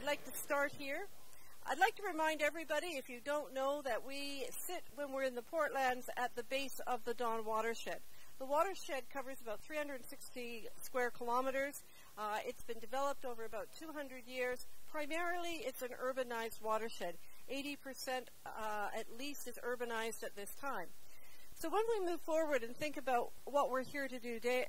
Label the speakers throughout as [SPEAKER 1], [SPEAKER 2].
[SPEAKER 1] like to start here. I'd like to remind everybody, if you don't know, that we sit, when we're in the Portlands, at the base of the Don watershed. The watershed covers about 360 square kilometers. It's been developed over about 200 years. Primarily, it's an urbanized watershed. 80% at least is urbanized at this time. So when we move forward and think about what we're here today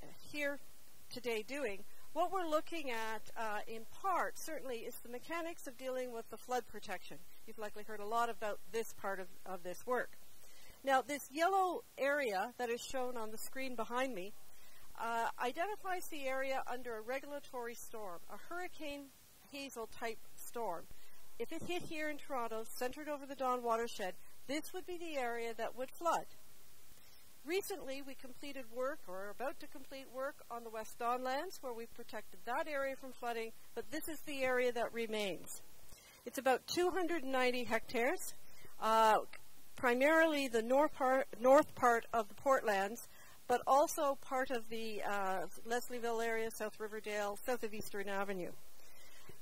[SPEAKER 1] doing, what we're looking at in part, certainly, is the mechanics of dealing with the flood protection. You've likely heard a lot about this part of this work. Now, this yellow area that is shown on the screen behind me identifies the area under a regulatory storm, a Hurricane Hazel type storm. If it hit here in Toronto, centered over the Don watershed, this would be the area that would flood. Recently, we completed work, or are about to complete work, on the West Don lands, where we've protected that area from flooding, but this is the area that remains. It's about 290 hectares, primarily the north part of the Portlands, but also part of the Leslieville area, South Riverdale, south of Eastern Avenue.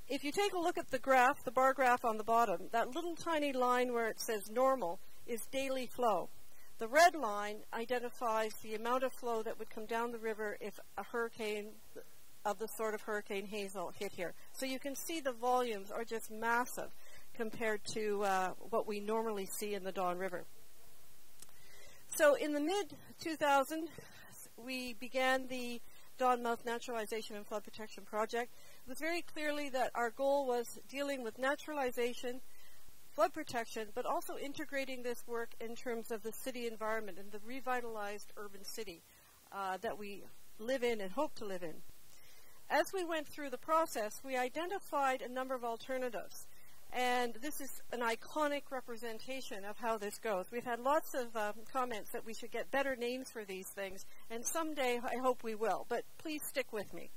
[SPEAKER 1] If you take a look at the graph, the bar graph on the bottom, that little tiny line where it says normal is daily flow. The red line identifies the amount of flow that would come down the river if a hurricane of the sort of Hurricane Hazel hit here. So you can see the volumes are just massive compared to what we normally see in the Don River. So in the mid-2000s, we began the Don Mouth Naturalization and Flood Protection Project. It was very clearly that our goal was dealing with naturalization, flood protection, but also integrating this work in terms of the city environment and the revitalized urban city that we live in and hope to live in. As we went through the process, we identified a number of alternatives. And this is an iconic representation of how this goes. We've had lots of comments that we should get better names for these things, and someday I hope we will, but please stick with me.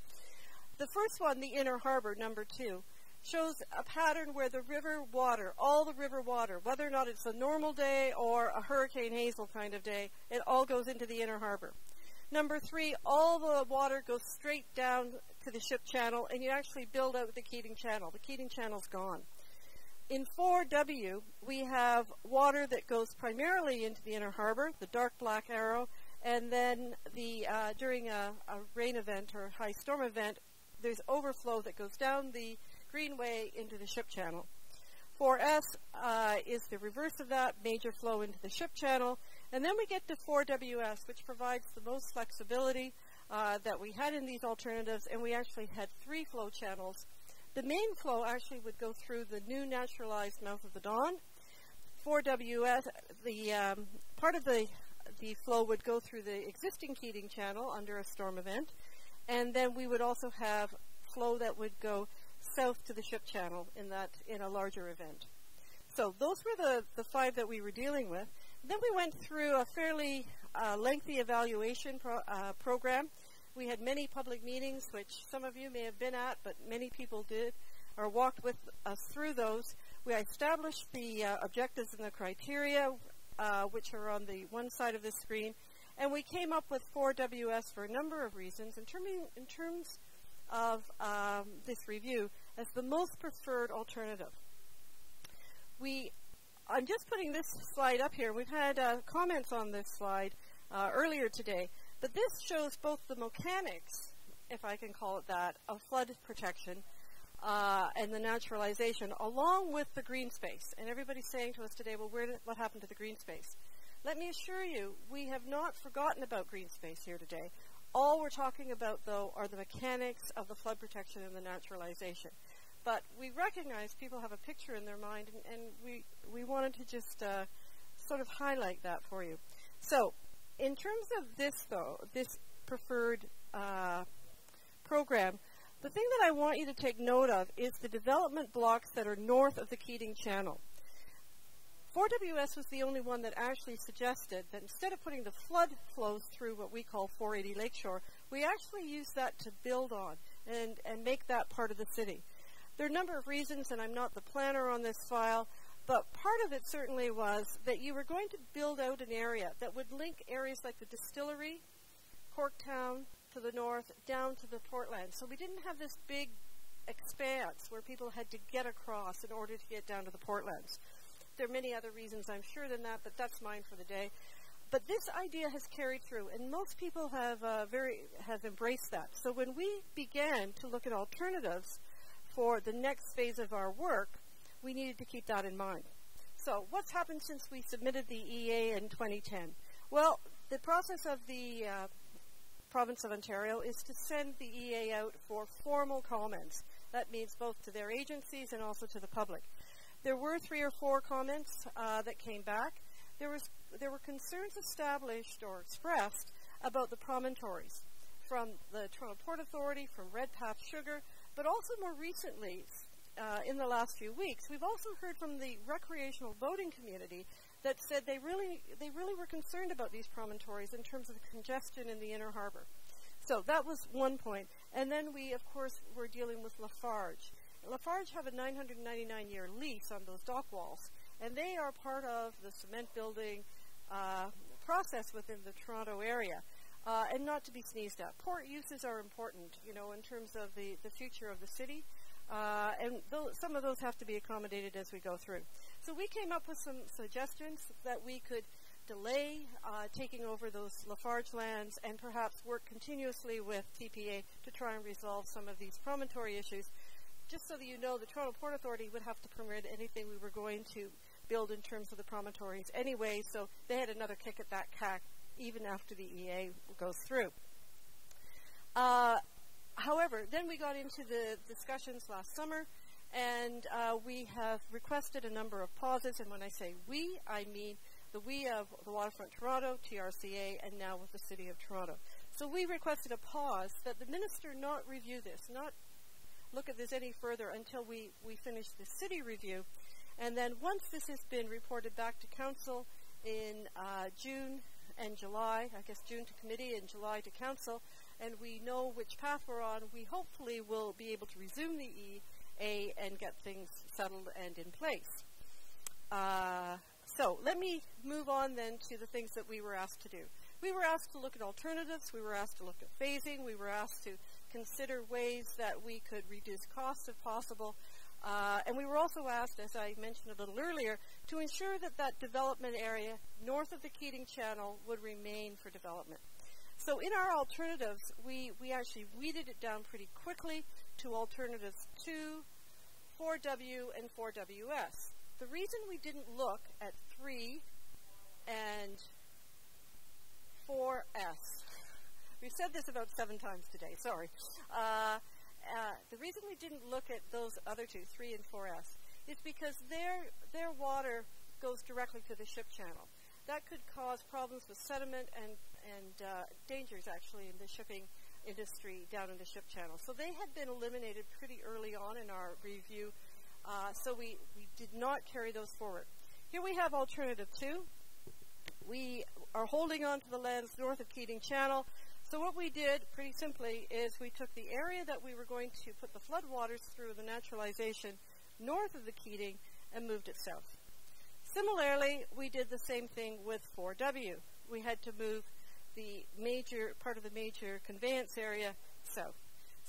[SPEAKER 1] The first one, the Inner Harbor, number 2, shows a pattern where the river water, all the river water, whether or not it's a normal day or a Hurricane Hazel kind of day, it all goes into the Inner Harbor. Number 3, all the water goes straight down to the ship channel, and you actually build out the Keating Channel. The Keating Channel's gone. In 4W, we have water that goes primarily into the Inner Harbor, the dark black arrow, and then during a rain event or high storm event, there's overflow that goes down the Greenway into the ship channel. 4S is the reverse of that, major flow into the ship channel. And then we get to 4WS, which provides the most flexibility that we had in these alternatives, and we actually had 3 flow channels. The main flow actually would go through the new naturalized mouth of the Don. 4WS, part of the flow would go through the existing Keating Channel under a storm event, and then we would also have flow that would go south to the ship channel in a larger event. So those were the 5 that we were dealing with. Then we went through a fairly lengthy evaluation program. We had many public meetings, which some of you may have been at, but many people did, or walked with us through those. We established the objectives and the criteria, which are on the one side of the screen, and we came up with 4WS for a number of reasons in terms of this review as the most preferred alternative. I'm just putting this slide up here. We've had comments on this slide earlier today. But this shows both the mechanics, if I can call it that, of flood protection and the naturalization, along with the green space. And everybody's saying to us today, well, what happened to the green space? Let me assure you, we have not forgotten about green space here today. All we're talking about, though, are the mechanics of the flood protection and the naturalization. But we recognize people have a picture in their mind, and we wanted to just sort of highlight that for you. So, in terms of this, though, this preferred program, the thing that I want you to take note of is the development blocks that are north of the Keating Channel. 4WS was the only one that actually suggested that instead of putting the flood flows through what we call 480 Lakeshore, we actually use that to build on and make that part of the city. There are a number of reasons, and I'm not the planner on this file, but part of it certainly was that you were going to build out an area that would link areas like the distillery, Corktown to the north, down to the Portland. So we didn't have this big expanse where people had to get across in order to get down to the Portlands. There are many other reasons, I'm sure, than that, but that's mine for the day. But this idea has carried through, and most people have embraced that. So when we began to look at alternatives for the next phase of our work, we needed to keep that in mind. So what's happened since we submitted the EA in 2010? Well, the process of the province of Ontario is to send the EA out for formal comments. That means both to their agencies and also to the public. There were 3 or 4 comments that came back. There were concerns established or expressed about the promontories from the Toronto Port Authority, from Redpath Sugar, but also more recently, in the last few weeks, we've also heard from the recreational boating community that said they really were concerned about these promontories in terms of the congestion in the inner harbor. So that was one point. And then we, of course, were dealing with Lafarge. Lafarge have a 999-year lease on those dock walls, and they are part of the cement building process within the Toronto area, and not to be sneezed at. Port uses are important, in terms of the future of the city, and some of those have to be accommodated as we go through. So we came up with some suggestions that we could delay taking over those Lafarge lands and perhaps work continuously with TPA to try and resolve some of these promontory issues. Just so that you know, the Toronto Port Authority would have to permit anything we were going to build in terms of the promontories anyway, so they had another kick at that CAC even after the EA goes through. However, then we got into the discussions last summer, and we have requested a number of pauses, and when I say we, I mean the we of the Waterfront Toronto, TRCA, and now with the City of Toronto. So we requested a pause that the minister not review this, not look at this any further until we finish the city review. And then once this has been reported back to council in June and July, I guess June to committee and July to council, and we know which path we're on, we hopefully will be able to resume the EA and get things settled and in place. So let me move on then to the things that we were asked to do. We were asked to look at alternatives. We were asked to look at phasing. We were asked to consider ways that we could reduce costs if possible. And we were also asked, as I mentioned a little earlier, to ensure that that development area north of the Keating Channel would remain for development. So in our alternatives, we actually weeded it down pretty quickly to alternatives 2, 4W, and 4WS. The reason we didn't look at 3 and 4S, we've said this about 7 times today, sorry. The reason we didn't look at those other 2, 3 and 4S, is because their water goes directly to the ship channel. That could cause problems with sediment and dangers, actually, in the shipping industry down in the ship channel. So they had been eliminated pretty early on in our review, so we did not carry those forward. Here we have alternative 2. We are holding on to the lands north of Keating Channel. So what we did, pretty simply, is we took the area that we were going to put the floodwaters through the naturalization north of the Keating and moved it south. Similarly, we did the same thing with 4W. We had to move the major part of the major conveyance area south.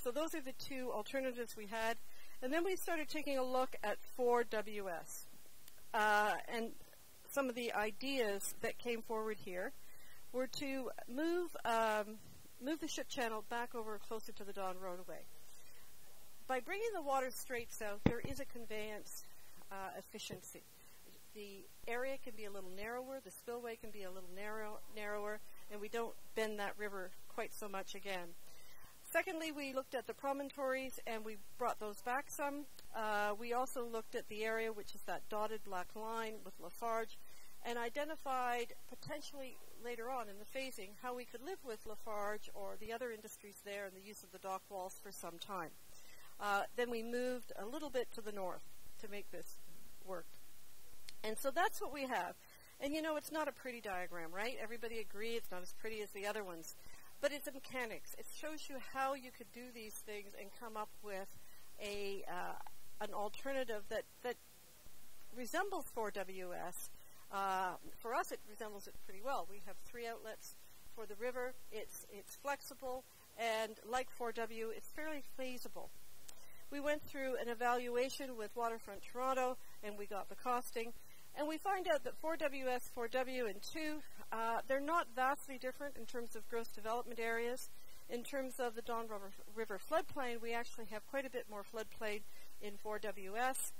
[SPEAKER 1] So those are the 2 alternatives we had. And then we started taking a look at 4WS. And some of the ideas that came forward here were to move the ship channel back over closer to the Don roadway. By bringing the water straight south, there is a conveyance efficiency. The area can be a little narrower, the spillway can be a little narrower, and we don't bend that river quite so much again. Secondly, we looked at the promontories, and we brought those back some. We also looked at the area, which is that dotted black line with Lafarge, and identified potentially later on in the phasing how we could live with Lafarge or the other industries there and the use of the dock walls for some time. Then we moved a little bit to the north to make this work. And so that's what we have. And you know, it's not a pretty diagram, right? Everybody agree it's not as pretty as the other ones. But it's a mechanics. It shows you how you could do these things and come up with an alternative that resembles 4WS. For us, it resembles it pretty well. We have 3 outlets for the river. It's flexible, and like 4W, it's fairly feasible. We went through an evaluation with Waterfront Toronto, and we got the costing. And we find out that 4WS, 4W, and 2, they're not vastly different in terms of gross development areas. In terms of the Don River floodplain, we actually have quite a bit more floodplain in 4WS.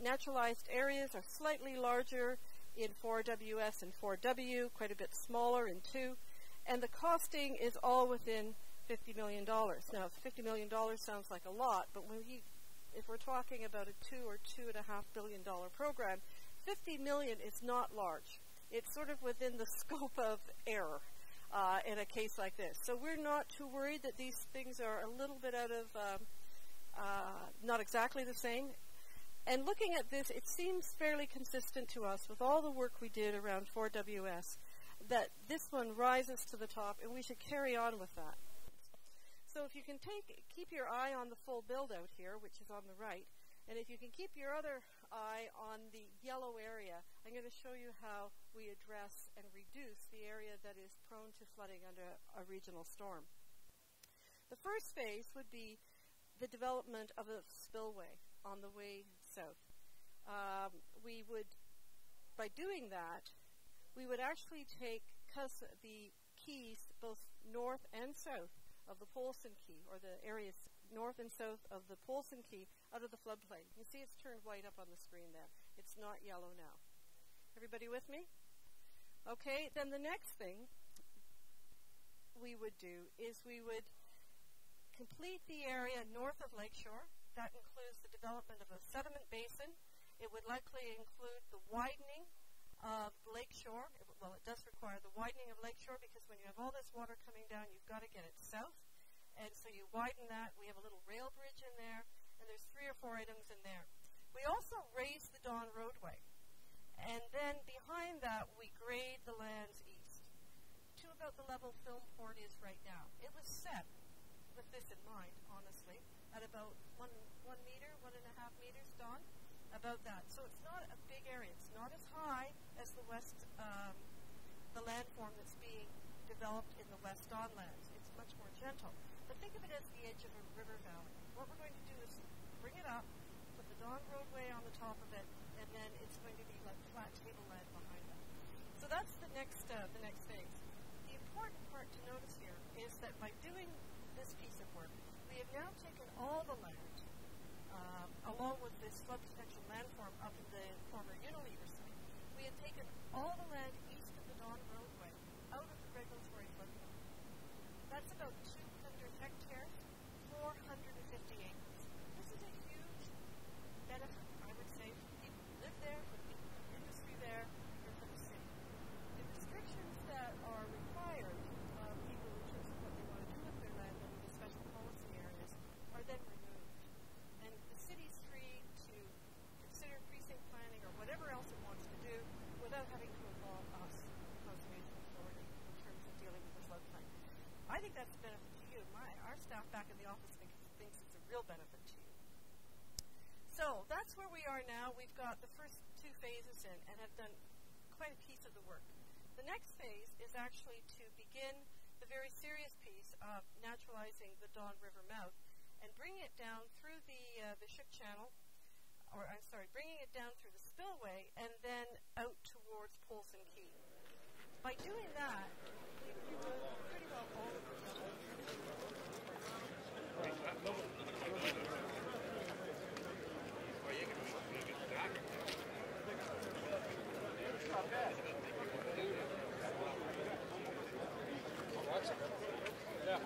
[SPEAKER 1] Naturalized areas are slightly larger in 4WS and 4W, quite a bit smaller in 2. And the costing is all within $50 million. Now, $50 million sounds like a lot, but if we're talking about a $2 or $2.5 billion program, $50 million is not large. It's sort of within the scope of error in a case like this. So we're not too worried that these things are a little bit out of, not exactly the same. And looking at this, it seems fairly consistent to us with all the work we did around 4WS that this one rises to the top, and we should carry on with that. So if you can keep your eye on the full build-out here, which is on the right, and if you can keep your other eye on the yellow area, I'm going to show you how we address and reduce the area that is prone to flooding under a regional storm. The first phase would be the development of a spillway on the way south. By doing that, we would actually take the keys both north and south of the Polson Key, or the areas north and south of the Polson Key, out of the floodplain. You see it's turned white up on the screen there. It's not yellow now. Everybody with me? Okay, then the next thing we would do is we would complete the area north of Lakeshore. That includes the development of a sediment basin. It would likely include the widening of Lakeshore. Well, it does require the widening of Lakeshore, because when you have all this water coming down, you've got to get it south. And so you widen that. We have a little rail bridge in there, and there's 3 or 4 items in there. We also raise the Don roadway. And then behind that, we grade the lands east to about the level Filmport is right now. It was set with this in mind, honestly, at about 1 meter, 1.5 meters, Don, about that. So it's not a big area. It's not as high as the west, the landform that's being developed in the West Don lands. It's much more gentle. But think of it as the edge of a river valley. What we're going to do is bring it up, put the Don roadway on the top of it, and then it's going to be like flat tableland behind that. So that's the next phase. The important part to notice here is that by doing this piece of work, we have now taken all the land, along with this flood potential landform up in the former Unilever site. We have taken all the land east of the Don roadway out of the regulatory floodplain. That's about 200 hectares, 450 acres. This is a huge benefit, I would say, for the people who live there, for the industry there, and for the city. The restrictions that are required of people in terms of what they want to do with their land under the special policy areas are then removed. And the city's free to consider precinct planning or whatever else it wants to do without having to involve us, Conservation Authority, in terms of dealing with the floodplain. I think that's a benefit to you. Our staff back in the office thinks it's a real benefit to you. So that's where we are now. We've got the first 2 phases in and have done quite a piece of the work. The next phase is actually to begin the very serious piece of naturalizing the Don River mouth and bringing it down through the ship channel, bringing it down through the spillway and then out towards Polson Key. By doing that, we will pretty well all of the
[SPEAKER 2] Yeah.